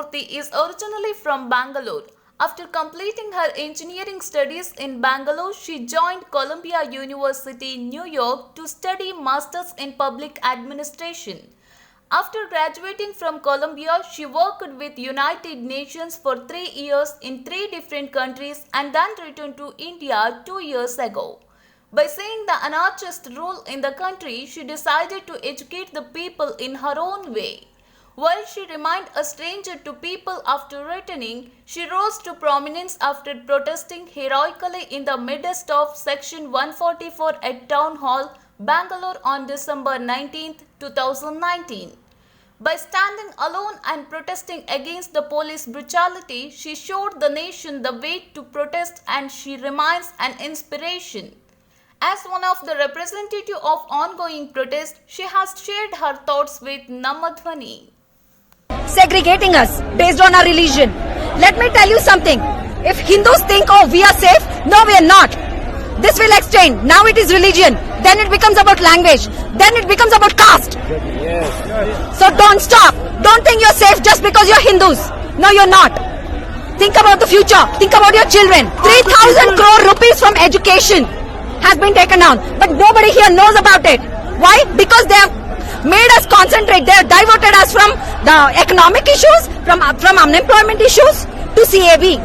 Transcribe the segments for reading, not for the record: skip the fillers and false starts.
Murthy is originally from Bangalore. After completing her engineering studies in Bangalore, she joined Columbia University, New York to study Masters in Public Administration. After graduating from Columbia, she worked with United Nations for 3 years in 3 different countries and then returned to India 2 years ago. By seeing the anarchist rule in the country, she decided to educate the people in her own way. While she remained a stranger to people after returning, she rose to prominence after protesting heroically in the midst of Section 144 at Town Hall, Bangalore on December 19, 2019. By standing alone and protesting against the police brutality, she showed the nation the way to protest, and she remains an inspiration. As one of the representatives of ongoing protest, she has shared her thoughts with Namma Dhwani. Segregating us based on our religion. Let me tell you something. If Hindus think, oh, we are safe, no, we are not. This will extend. Now it is religion. Then it becomes about language. Then it becomes about caste. So don't stop. Don't think you're safe just because you're Hindus. No, you're not. Think about the future. Think about your children. 3,000 crore rupees from education has been taken down. But nobody here knows about it. Why? Because they have made us concentrate. They have diverted us from the economic issues, from unemployment issues to CAB.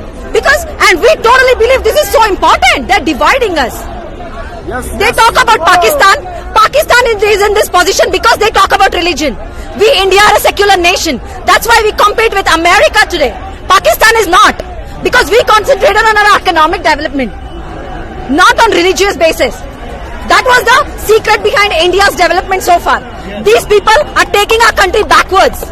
And we totally believe this is so important. They're dividing us. They talk about Pakistan. Pakistan is in this position because they talk about religion. We, India, are a secular nation. That's why we compete with America today. Pakistan is not. Because we concentrated on our economic development, not on religious basis. That was the secret behind India's development so far. These people are taking our country backwards.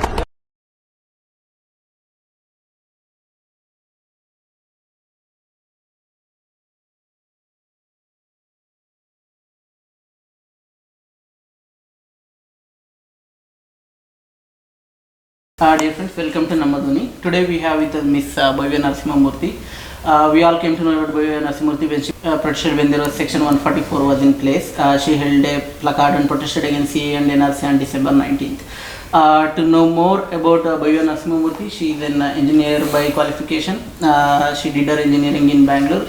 Dear friends, welcome to Namma. Today we have with us Miss Narendra Modi. We all came to know about Narendra Modi when she protested when there was Section 144 was in place. She held a placard and protested against CA and NRC on December 19th. To know more about Narendra Modi, she is an engineer by qualification. She did her engineering in Bangalore.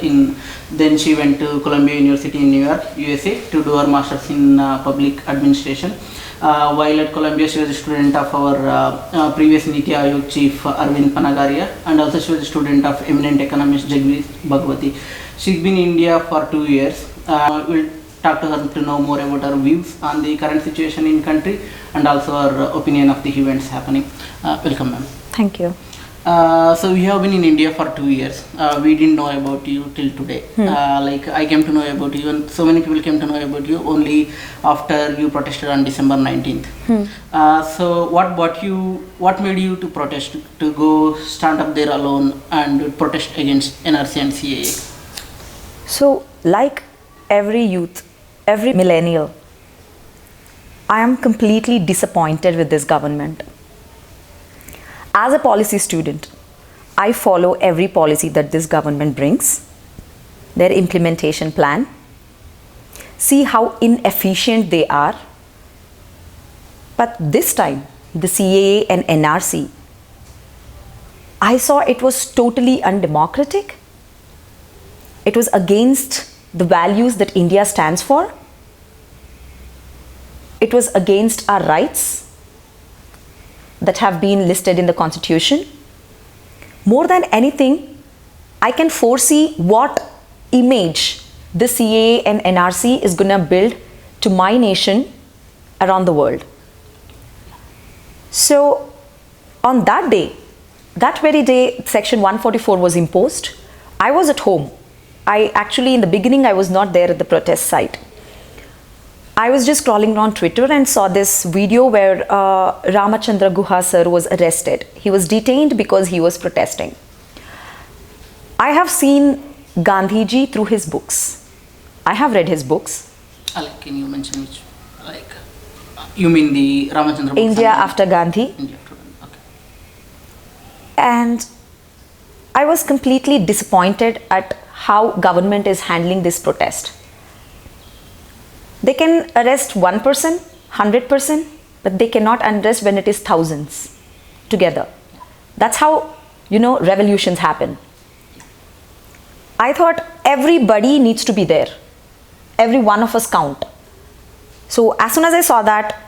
Then she went to Columbia University in New York, USA to do her masters in public administration. While at Columbia, she was a student of our previous Niti Aayog chief Arvind Panagaria, and also she was a student of eminent economist Jagdish Bhagwati. She's been in India for 2 years. We'll talk to her to know more about her views on the current situation in country and also her opinion of the events happening. Welcome, ma'am. Thank you. So we have been in India for 2 years. We didn't know about you till today. Like I came to know about you, and so many people came to know about you only after you protested on December 19th. So what made you to protest, to go stand up there alone and protest against NRC and CAA? So like every youth, every millennial, I am completely disappointed with this government. As a policy student, I follow every policy that this government brings, their implementation plan, see how inefficient they are. But this time, the CAA and NRC, I saw it was totally undemocratic. It was against the values that India stands for. It was against our rights that have been listed in the Constitution. More than anything, I can foresee what image the CAA and NRC is going to build to my nation around the world. So on that day, that very day, Section 144 was imposed. I was at home. In the beginning, I was not there at the protest site. I was just scrolling on Twitter and saw this video where Ramachandra Guha sir was arrested. He was detained because he was protesting. I have seen Gandhiji through his books. I have read his books. Can you mention which? You mean the Ramachandra books? India after Gandhi. India after Gandhi. Okay. And I was completely disappointed at how government is handling this protest. They can arrest one person, 100%, but they cannot arrest when it is thousands together. That's how, revolutions happen. I thought everybody needs to be there. Every one of us count. So as soon as I saw that,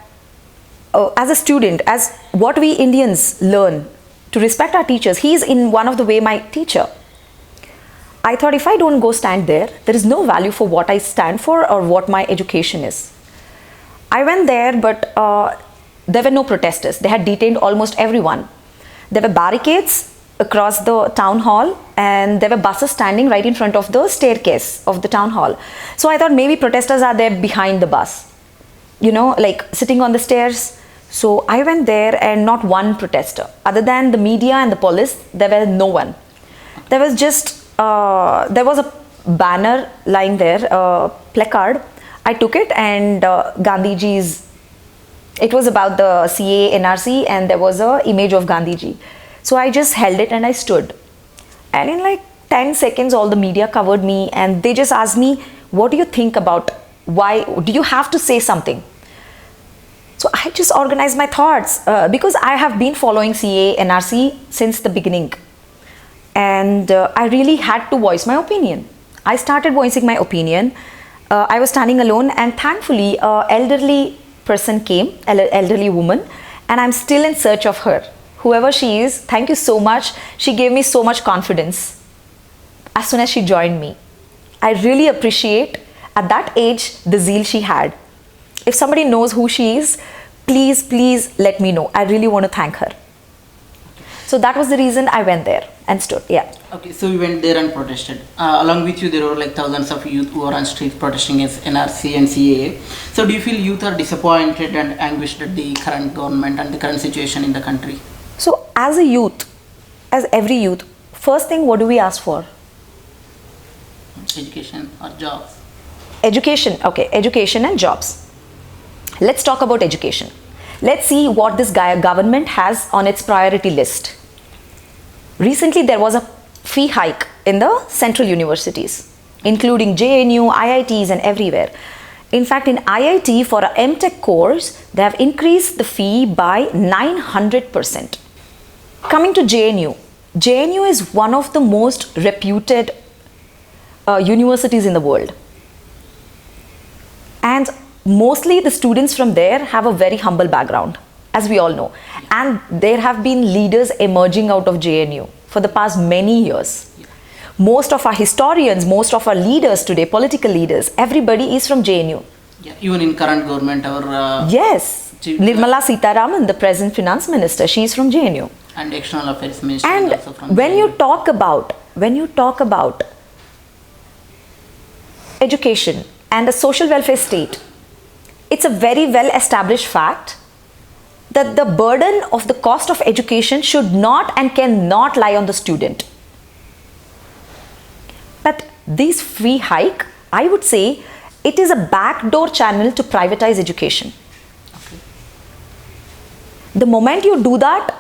as a student, as what we Indians learn to respect our teachers, he is in one of the way my teacher. I thought if I don't go stand there, there is no value for what I stand for or what my education is. I went there, but there were no protesters. They had detained almost everyone. There were barricades across the town hall, and there were buses standing right in front of the staircase of the town hall. So I thought maybe protesters are there behind the bus, like sitting on the stairs. So I went there and not one protester. Other than the media and the police, there were no one. There was just, there was a banner lying there, placard. I took it, and Gandhiji's, it was about the CA, NRC, and there was a image of Gandhiji. So I just held it and I stood. And in like 10 seconds, all the media covered me, and they just asked me, what do you think about, why, do you have to say something? So I just organized my thoughts because I have been following CA, NRC since the beginning. And I really had to voice my opinion. I started voicing my opinion. I was standing alone, and thankfully, an elderly person came, an elderly woman, and I'm still in search of her. Whoever she is, thank you so much. She gave me so much confidence as soon as she joined me. I really appreciate at that age the zeal she had. If somebody knows who she is, please let me know. I really want to thank her. So that was the reason I went there and stood. Yeah. Okay, so you went there and protested. Along with you, there were like thousands of youth who were on streets protesting against NRC and CAA. So do you feel youth are disappointed and anguished at the current government and the current situation in the country? So as a youth, as every youth, first thing, what do we ask for? Education or jobs? Education. Okay, education and jobs. Let's talk about education. Let's see what this government has on its priority list. Recently, there was a fee hike in the central universities, including JNU, IITs, and everywhere. In fact, in IIT, for a MTech course, they have increased the fee by 900%. Coming to JNU, JNU is one of the most reputed universities in the world. And mostly the students from there have a very humble background, as we all know. And there have been leaders emerging out of JNU for the past many years. Most of our historians, most of our leaders today, political leaders, everybody is from JNU. Yeah, even in current government, our yes, Nirmala Sitaraman, the present finance minister, she is from JNU. And external affairs minister And is also from when JNU. you talk about education and the social welfare state, it's a very well established fact that the burden of the cost of education should not and cannot lie on the student. But this fee hike, I would say, it is a backdoor channel to privatize education. Okay. The moment you do that,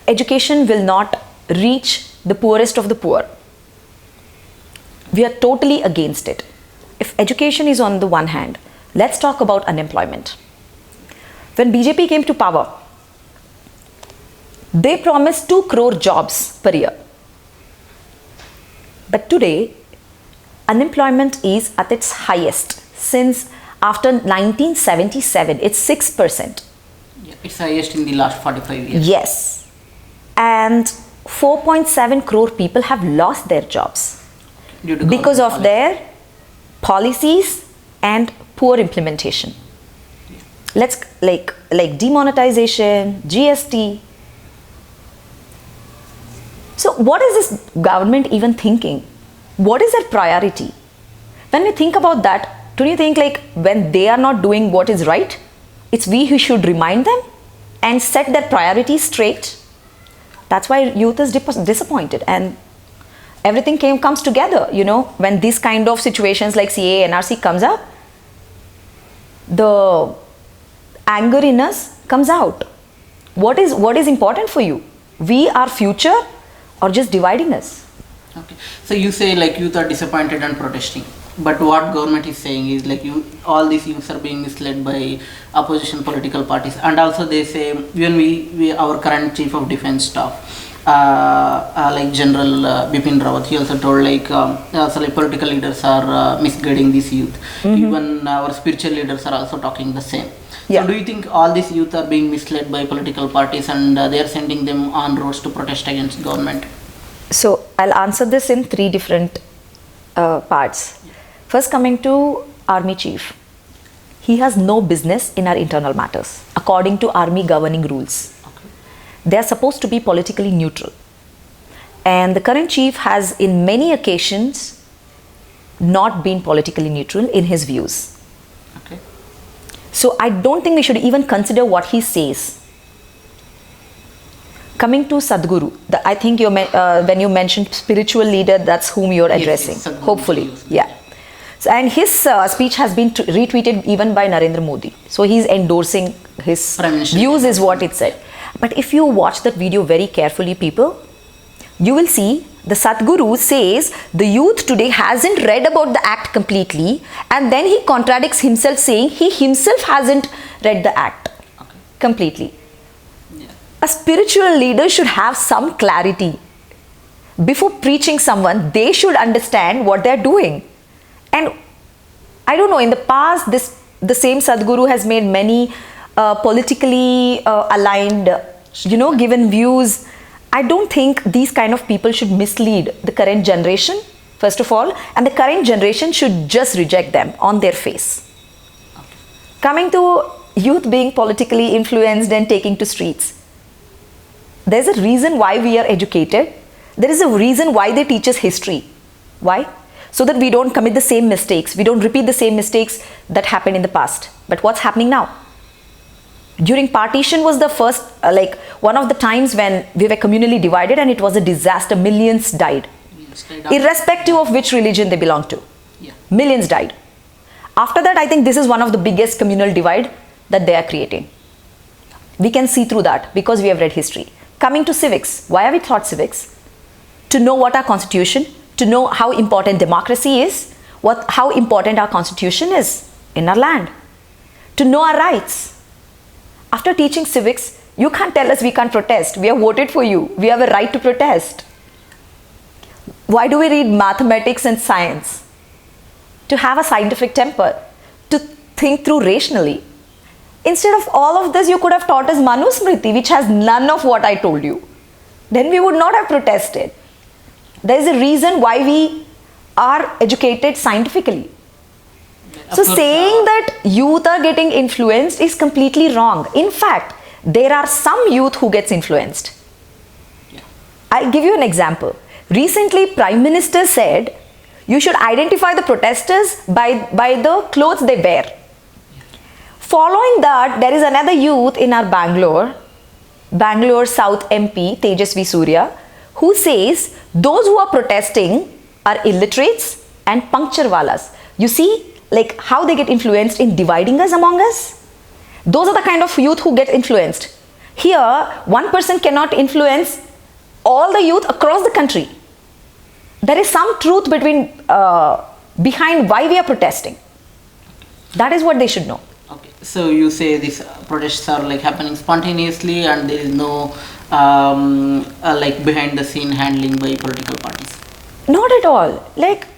education will not reach the poorest of the poor. We are totally against it. If education is on the one hand, let's talk about unemployment. When BJP came to power, they promised 2 crore jobs per year. But today, unemployment is at its highest since after 1977. It's 6%. Yeah, it's highest in the last 45 years. Yes. And 4.7 crore people have lost their jobs Due to because of government their policies and poor implementation. Let's like demonetization, GST. So what is this government even thinking? What is their priority? When we think about that, don't you think like when they are not doing what is right, it's we who should remind them and set their priorities straight? That's why youth is disappointed, and everything comes together, when these kind of situations like CA, NRC comes up, the anger in us comes out. What is important for you? We are future or just dividing us? Okay. So you say like youth are disappointed and protesting. But what government is saying is like all these youths are being misled by opposition political parties, and also they say even we our current chief of defense staff, like General Bipin Rawat, he also told like also like political leaders are misguiding these youth. Even our spiritual leaders are also talking the same. Yeah. So do you think all these youth are being misled by political parties and they are sending them on roads to protest against government? So I'll answer this in three different parts. First, coming to Army Chief. He has no business in our internal matters, according to Army governing rules. They are supposed to be politically neutral. And the current chief has, in many occasions, not been politically neutral in his views. Okay. So I don't think we should even consider what he says. Coming to Sadhguru, I think when you mentioned spiritual leader, that's whom you're addressing. Yes, hopefully, yeah. So, and his speech has been retweeted even by Narendra Modi. So he's endorsing his views, is what it said. But if you watch that video very carefully, people, you will see the Sadhguru says the youth today hasn't read about the act completely, and then he contradicts himself saying he himself hasn't read the act completely. Yeah. A spiritual leader should have some clarity. Before preaching someone, they should understand what they're doing. And I don't know, in the past, the same Sadhguru has made many politically aligned, given views. I don't think these kind of people should mislead the current generation, first of all, and the current generation should just reject them on their face. Okay. Coming to youth being politically influenced and taking to streets. There's a reason why we are educated. There is a reason why they teach us history. Why? So that we don't commit the same mistakes. We don't repeat the same mistakes that happened in the past. But what's happening now? During partition was the first, one of the times when we were communally divided, and it was a disaster. Millions died. Irrespective of which religion they belonged to. Yeah. Millions died. After that, I think this is one of the biggest communal divide that they are creating. We can see through that because we have read history. Coming to civics. Why have we taught civics? To know what our constitution, to know how important democracy is, how important our constitution is in our land, to know our rights. After teaching civics, you can't tell us we can't protest. We have voted for you. We have a right to protest. Why do we read mathematics and science? To have a scientific temper, to think through rationally. Instead of all of this, you could have taught us Manusmriti, which has none of what I told you. Then we would not have protested. There is a reason why we are educated scientifically. So saying that youth are getting influenced is completely wrong. In fact, there are some youth who gets influenced. Yeah. I'll give you an example. Recently, Prime Minister said you should identify the protesters by the clothes they wear. Yeah. Following that, there is another youth in our Bangalore South MP, Tejasvi Surya, who says those who are protesting are illiterates and puncture walas. You see, like how they get influenced in dividing us among us. Those are the kind of youth who get influenced. Here, one person cannot influence all the youth across the country. There is some truth behind why we are protesting. That is what they should know. Okay, so you say these protests are like happening spontaneously and there is no like behind the scene handling by political parties? Not at all. Like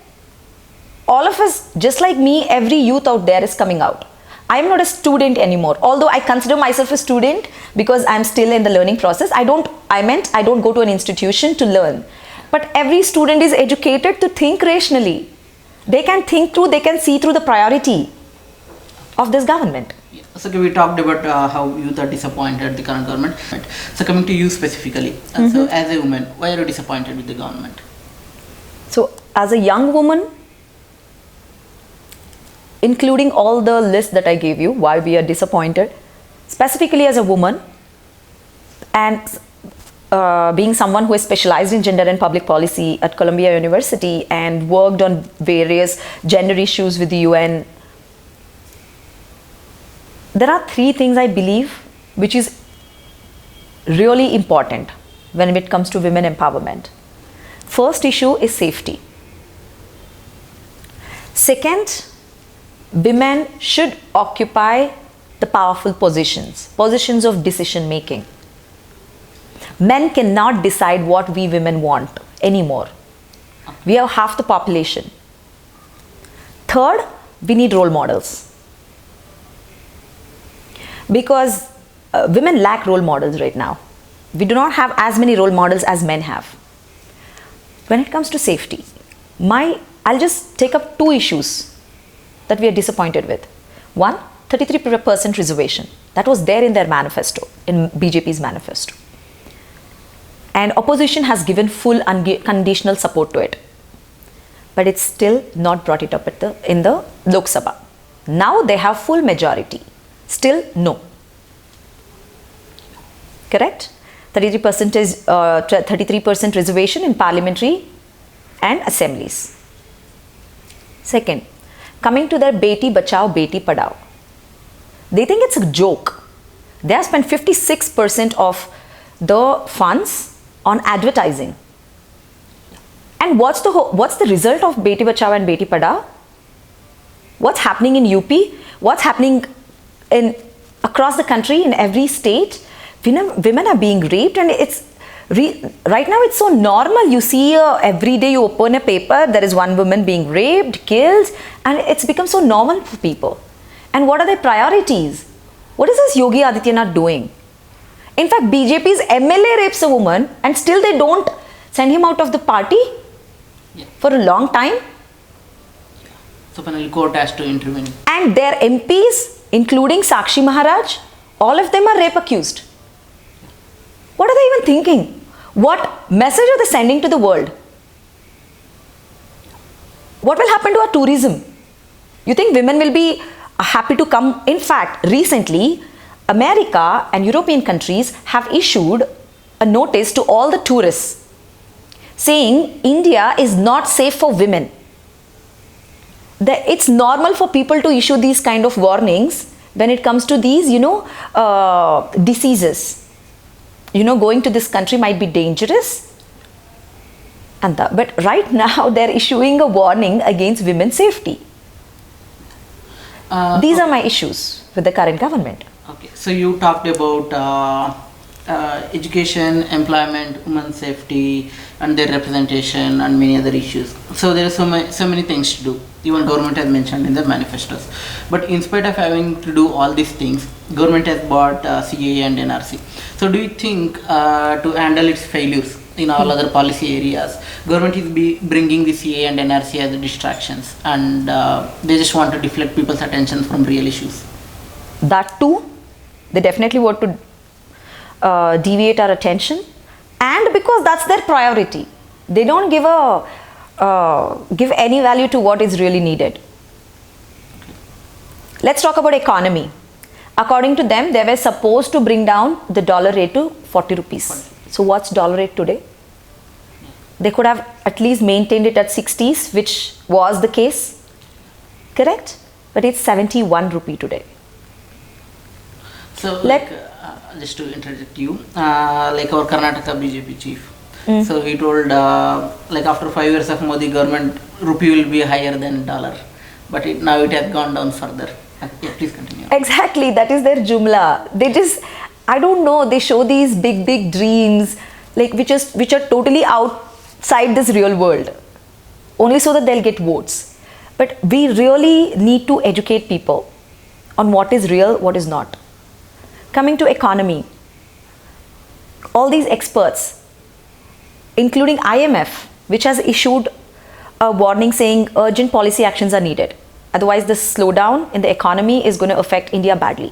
all of us, just like me, every youth out there is coming out. I am not a student anymore. Although I consider myself a student because I am still in the learning process. I don't go to an institution to learn. But every student is educated to think rationally. They can think through, they can see through the priority of this government. Yeah. So we talked about how youth are disappointed at the current government. So coming to you specifically, so as a woman, why are you disappointed with the government? So as a young woman, including all the list that I gave you, why we are disappointed, specifically as a woman, and being someone who is specialized in gender and public policy at Columbia University and worked on various gender issues with the UN, there are three things I believe which is really important when it comes to women empowerment. First issue is safety. Second, women should occupy the powerful positions of decision making. Men cannot decide what we women want anymore. We have half the population. Third, we need role models. Because women lack role models right now. We do not have as many role models as men have. When it comes to safety, I'll just take up two issues that we are disappointed with. One, 33% reservation. That was there in their manifesto, in BJP's manifesto. And opposition has given full unconditional support to it. But it's still not brought it up in the Lok Sabha. Now they have full majority. Still no. Correct? 33% reservation in parliamentary and assemblies. Second, coming to their Beti Bachao, Beti Padhao. They think it's a joke. They have spent 56% of the funds on advertising. And what's the result of Beti Bachao and Beti Padhao? What's happening in UP? What's happening across the country, in every state? Women are being raped, and right now it's so normal. You see every day you open a paper, there is one woman being raped, killed, and it's become so normal for people. And what are their priorities? What is this Yogi Adityanath doing? In fact, BJP's MLA rapes a woman and still they don't send him out of the party for a long time. So finally court has to intervene. And their MPs, including Sakshi Maharaj, all of them are rape accused. What are they even thinking? What message are they sending to the world? What will happen to our tourism? You think women will be happy to come? In fact, recently, America and European countries have issued a notice to all the tourists saying India is not safe for women. It's normal for people to issue these kind of warnings when it comes to these, diseases. Going to this country might be dangerous. But right now they're issuing a warning against women's safety. These are my issues with the current government. Okay, so you talked about education, employment, women's safety, and their representation, and many other issues. So there are so many things to do. Even government has mentioned in the manifestos. But in spite of having to do all these things, government has bought CAA and NRC. So do you think to handle its failures in all other policy areas, government is bringing the CAA and NRC as distractions, and they just want to deflect people's attention from real issues? That too, they definitely want to deviate our attention, and because that's their priority, they don't give any value to what is really needed. Let's talk about economy. According to them, they were supposed to bring down the dollar rate to 40 rupees. So what's dollar rate today? They could have at least maintained it at 60s, which was the case. Correct? But it's 71 rupee today. So just to interject you, like our Karnataka BJP chief. So he told after 5 years of Modi government, rupee will be higher than dollar. But now it has gone down further. Yeah, please continue. Exactly, that is their jumla. They just, I don't know, they show these big dreams which are totally outside this real world, only so that they'll get votes. But we really need to educate people on what is real, what is not. Coming to economy, all these experts, including IMF, which has issued a warning saying urgent policy actions are needed. Otherwise, the slowdown in the economy is going to affect India badly.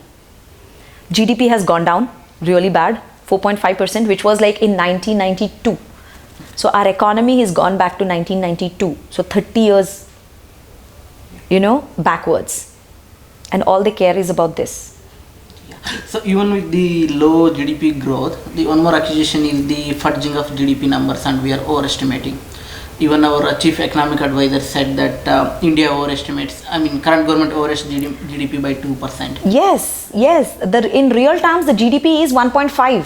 GDP has gone down really bad, 4.5%, which was like in 1992. So our economy has gone back to 1992. So 30 years, backwards. And all they care is about this. So even with the low GDP growth, the one more accusation is the fudging of GDP numbers, and we are overestimating. Even our chief economic advisor said that India overestimates, current government overestimates GDP by 2%. Yes. In real terms, the GDP is 1.5.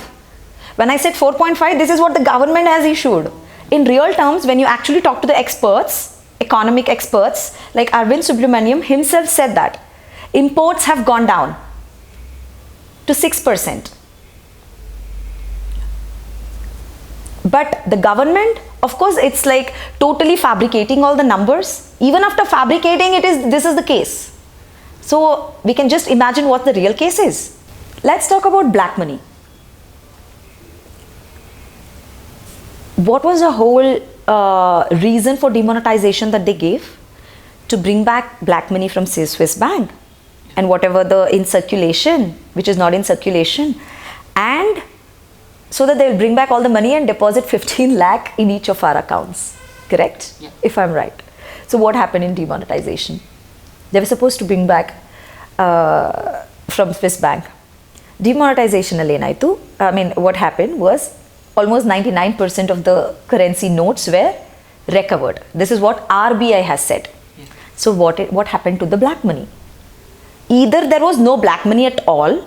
When I said 4.5, this is what the government has issued. In real terms, when you actually talk to the experts, economic experts like Arvind Subramaniam himself said that imports have gone down to 6%. But the government, of course, it's like totally fabricating all the numbers. Even after fabricating this is the case. So we can just imagine what the real case is. Let's talk about black money. What was the whole reason for demonetization that they gave? To bring back black money from Swiss bank and whatever the in circulation, which is not in circulation, and so that they will bring back all the money and deposit 15 lakh in each of our accounts. Correct? Yeah. If I'm right. So what happened in demonetization? They were supposed to bring back from Swiss bank. Demonetization allenaitu. I mean, what happened was almost 99% of the currency notes were recovered. This is what RBI has said. Yeah. So what happened to the black money? Either there was no black money at all,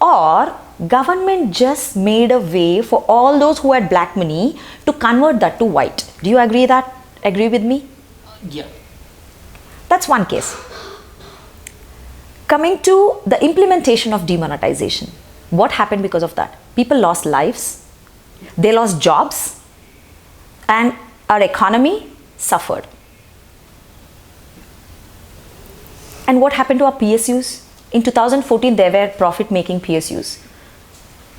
or government just made a way for all those who had black money to convert that to white. Do you agree with me? Yeah. That's one case. Coming to the implementation of demonetization. What happened because of that? People lost lives, they lost jobs, and our economy suffered. And what happened to our PSUs? In 2014, there were profit-making PSUs.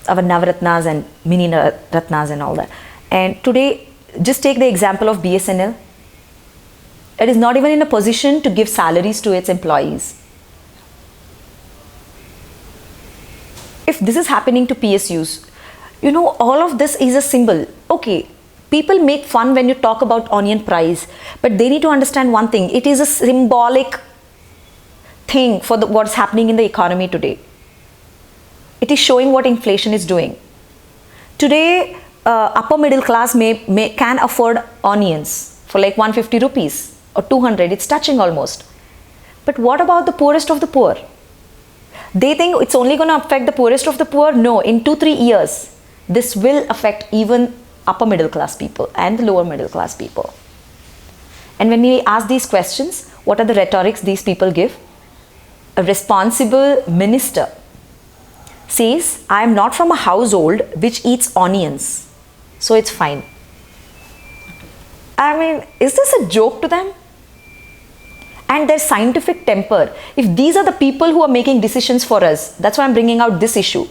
Our Navratnas and Mini Ratnas and all that. And today, just take the example of BSNL. It is not even in a position to give salaries to its employees. If this is happening to PSUs, you know, all of this is a symbol. Okay, people make fun when you talk about onion price, but they need to understand one thing. It is a symbolic thing for what's happening in the economy today. It is showing what inflation is doing. Today, upper middle class can afford onions for like 150 rupees or 200. It's touching almost. But what about the poorest of the poor? They think it's only going to affect the poorest of the poor. No, in 2-3 years, this will affect even upper middle class people and the lower middle class people. And when we ask these questions, what are the rhetorics these people give? A responsible minister says, I am not from a household which eats onions, so it's fine. I mean, is this a joke to them? And their scientific temper. If these are the people who are making decisions for us, that's why I'm bringing out this issue.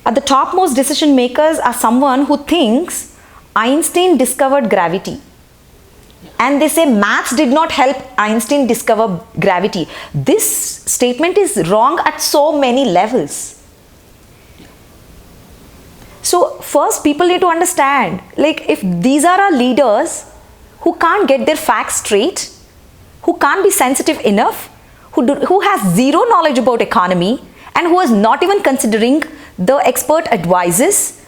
At the topmost decision makers are someone who thinks Einstein discovered gravity. And they say maths did not help Einstein discover gravity. This statement is wrong at so many levels. So first people need to understand, like if these are our leaders who can't get their facts straight, who can't be sensitive enough, who has zero knowledge about economy and who is not even considering the expert advices,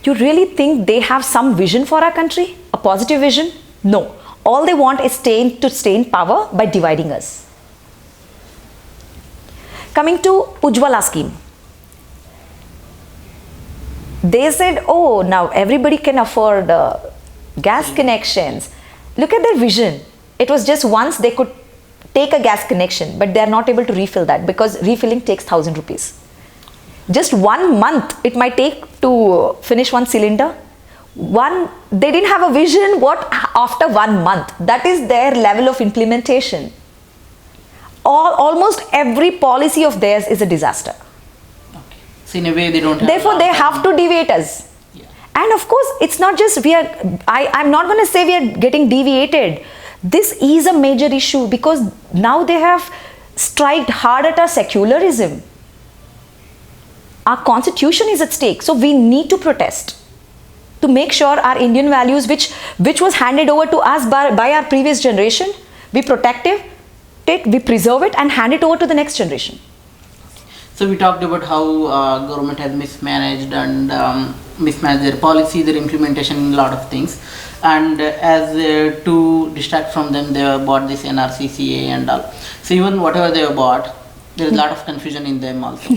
you really think they have some vision for our country? A positive vision? No. All they want is to stay in power by dividing us. Coming to Ujjwala scheme. They said, oh, now everybody can afford gas connections. Look at their vision. It was just once they could take a gas connection, but they are not able to refill that because refilling takes 1,000 rupees. Just 1 month it might take to finish one cylinder. They didn't have a vision what after 1 month. That is their level of implementation. Almost every policy of theirs is a disaster. Okay. So in a way they don't have. Therefore, they have to deviate us. Yeah. And of course, it's not just I'm not going to say we are getting deviated. This is a major issue because now they have striked hard at our secularism. Our constitution is at stake. So we need to protest to make sure our Indian values, which was handed over to us by our previous generation, we protect it, we preserve it and hand it over to the next generation. So we talked about how government has mismanaged and mismanaged their policy, their implementation in a lot of things. And as to distract from them, they have bought this NRCCA and all. So even whatever they have bought, there is a lot of confusion in them also.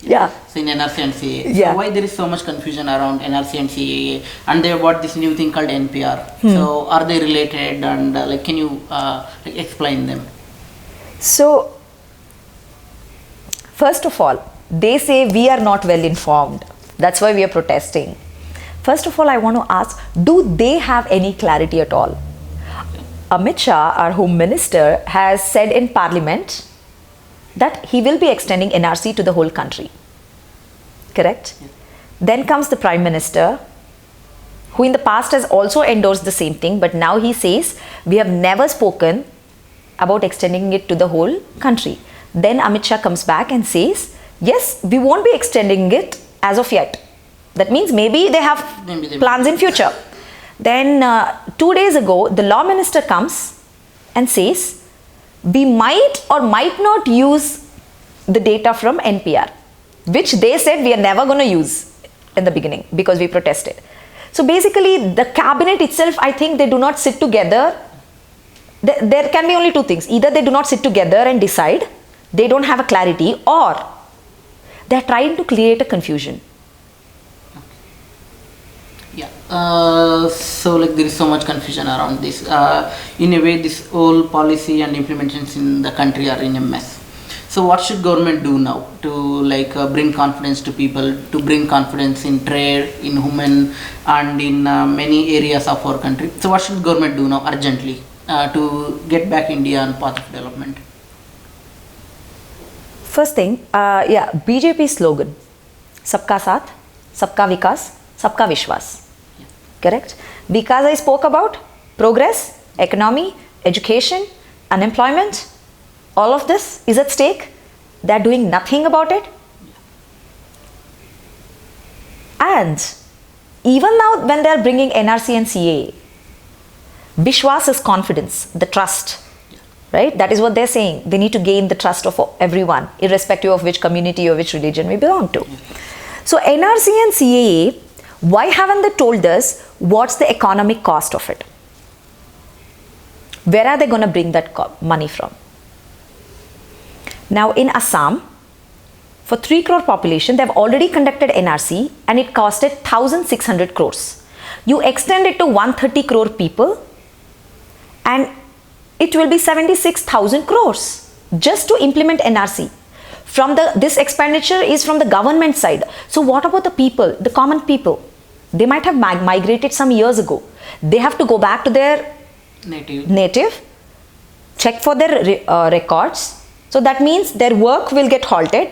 Yeah. So in NRC and CAA. Yeah. So why there is so much confusion around NRC and CAA? And they bought this new thing called NPR. So are they related? And like, can you like explain them? So, first of all, they say we are not well informed. That's why we are protesting. First of all, I want to ask, do they have any clarity at all? Amit Shah, our Home Minister, has said in Parliament that he will be extending NRC to the whole country. Correct? Yeah. Then comes the Prime Minister, who in the past has also endorsed the same thing, but now he says we have never spoken about extending it to the whole country. Then Amit Shah comes back and says, yes, we won't be extending it as of yet. That means maybe they have plans in future. Then 2 days ago, the Law Minister comes and says, we might or might not use the data from NPR, which they said we are never going to use in the beginning because we protested. So basically, the cabinet itself, I think they do not sit together. There can be only two things. Either they do not sit together and decide, they don't have a clarity, or they are trying to create a confusion. Yeah. So like there is so much confusion around this. In a way, this whole policy and implementations in the country are in a mess. So what should government do now to like bring confidence to people, to bring confidence in trade, in women, and in many areas of our country? So what should government do now urgently to get back India on path of development? First thing, BJP slogan, Sabka Saath, Sabka Vikas, Sabka Vishwas. Correct? Vikas I spoke about, progress, economy, education, unemployment, all of this is at stake. They are doing nothing about it. And even now when they are bringing NRC and CAA, Vishwas is confidence, the trust. Right? That is what they're saying. They need to gain the trust of everyone, irrespective of which community or which religion we belong to. So NRC and CAA, why haven't they told us what's the economic cost of it? Where are they going to bring that money from? Now in Assam, for 3 crore population, they've already conducted NRC and it costed 1,600 crores. You extend it to 130 crore people and it will be 76,000 crores just to implement NRC. This expenditure is from the government side. So what about the people, the common people? They might have migrated some years ago. They have to go back to their native, check for their records. So that means their work will get halted.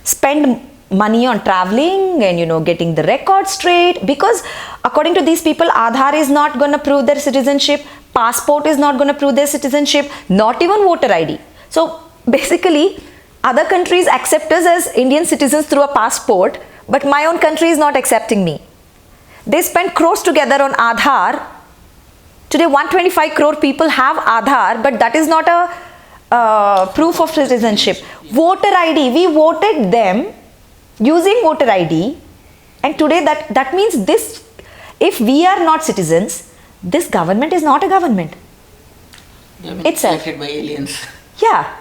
Spend money on traveling and getting the record straight, because according to these people, Aadhaar is not going to prove their citizenship, passport is not going to prove their citizenship, not even voter ID. So basically, other countries accept us as Indian citizens through a passport, but my own country is not accepting me. They spend crores together on Aadhaar. Today 125 crore people have Aadhaar, but that is not a proof of citizenship. Voter ID, we voted them using voter ID, and today that means this, if we are not citizens, this government is not a government. It's selected by aliens. Yeah.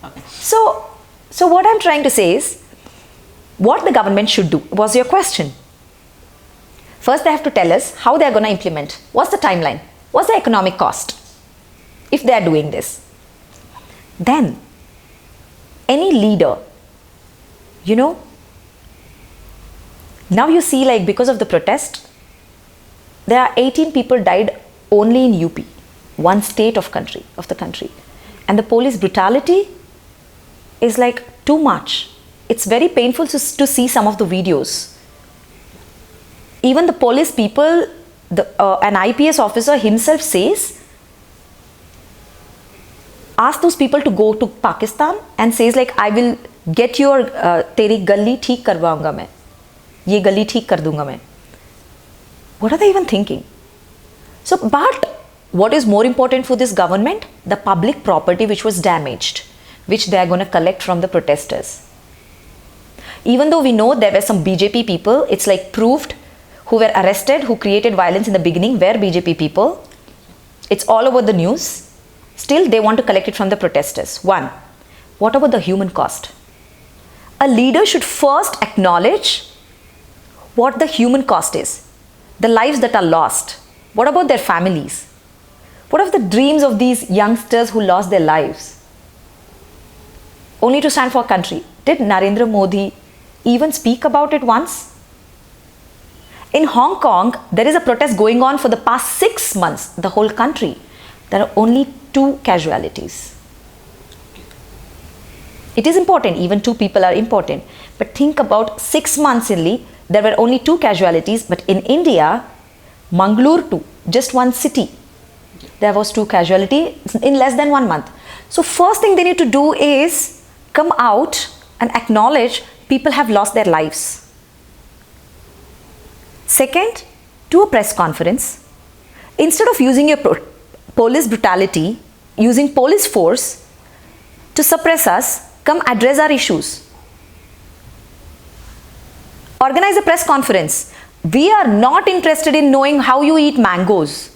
Okay. So what I'm trying to say is, what the government should do was your question. First, they have to tell us how they are going to implement. What's the timeline? What's the economic cost if they are doing this? Then, any leader, now you see, like, because of the protest, there are 18 people died only in UP, one state of the country. And the police brutality is like too much. It's very painful to see some of the videos. Even the police people, an IPS officer himself says, ask those people to go to Pakistan and says like, I will get your teri galli theek karvaunga main. Ye galli theek kar dunga main. What are they even thinking? So, but what is more important for this government? The public property which was damaged, which they are going to collect from the protesters. Even though we know there were some BJP people, it's like proved, who were arrested, who created violence in the beginning, were BJP people. It's all over the news. Still, they want to collect it from the protesters. One, what about the human cost? a leader should first acknowledge what the human cost is, the lives that are lost. What about their families? What of the dreams of these youngsters who lost their lives? Only to stand for a country. Did Narendra Modi even speak about it once? In Hong Kong, there is a protest going on for the past 6 months, the whole country. There are only 2 casualties. It is important, even 2 people are important. But think about 6 months only, there were only 2 casualties. But in India, Mangalore too, just one city, there was 2 casualties in less than 1 month. So first thing they need to do is come out and acknowledge people have lost their lives. Second, do a press conference. Instead of using your police brutality, using police force to suppress us, come address our issues. Organize a press conference. We are not interested in knowing how you eat mangoes.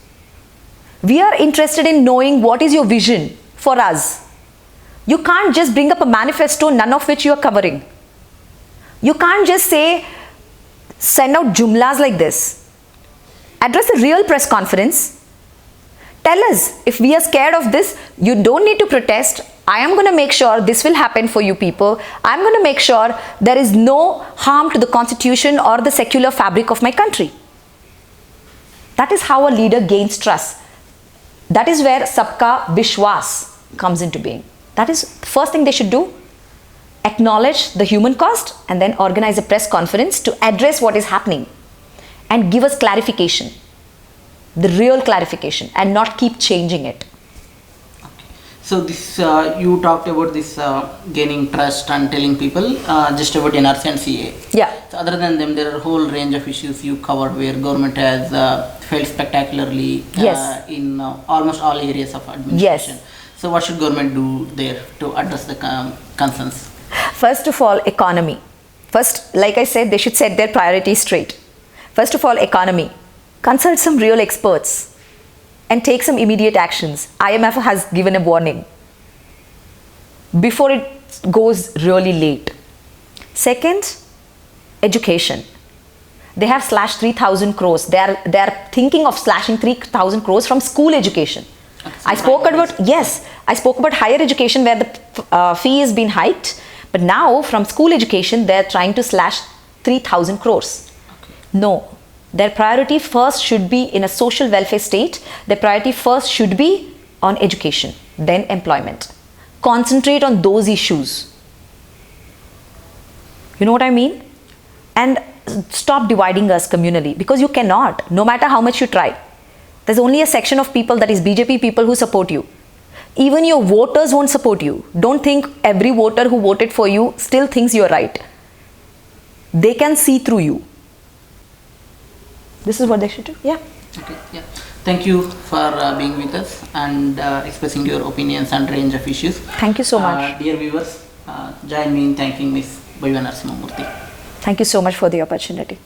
We are interested in knowing what is your vision for us. You can't just bring up a manifesto, none of which you are covering. You can't just send out jumlas like this. Address a real press conference. Tell us, if we are scared of this, you don't need to protest. I am going to make sure this will happen for you people. I am going to make sure there is no harm to the constitution or the secular fabric of my country. That is how a leader gains trust. That is where Sabka Vishwas comes into being. That is the first thing they should do. Acknowledge the human cost and then organize a press conference to address what is happening and give us clarification, the real clarification, and not keep changing it. Okay. So this you talked about this gaining trust and telling people just about NRC and CA. Yeah. So other than them, there are a whole range of issues you covered where government has failed spectacularly Yes. in almost all areas of administration. Yes. So what should government do there to address the concerns? First of all, economy. First, like I said, they should set their priorities straight. First of all, economy. Consult some real experts and take some immediate actions. IMF has given a warning before it goes really late. Second, education. They have slashed 3,000 crores. They are thinking of slashing 3,000 crores from school education. I spoke about higher education where the fee has been hiked. But now from school education, they're trying to slash 3,000 crores. Okay. No, their priority first should be in a social welfare state. Their priority first should be on education, then employment. Concentrate on those issues. You know what I mean? And stop dividing us communally, because you cannot, no matter how much you try. There's only a section of people, that is BJP people, who support you. Even your voters won't support you. Don't think every voter who voted for you still thinks you're right. They can see through you. This is what they should do. Yeah. Okay. Yeah. Thank you for being with us and expressing your opinions and range of issues. Thank you so much. Dear viewers, join me in thanking Ms. Bhavya Narasimha Murthy. Thank you so much for the opportunity.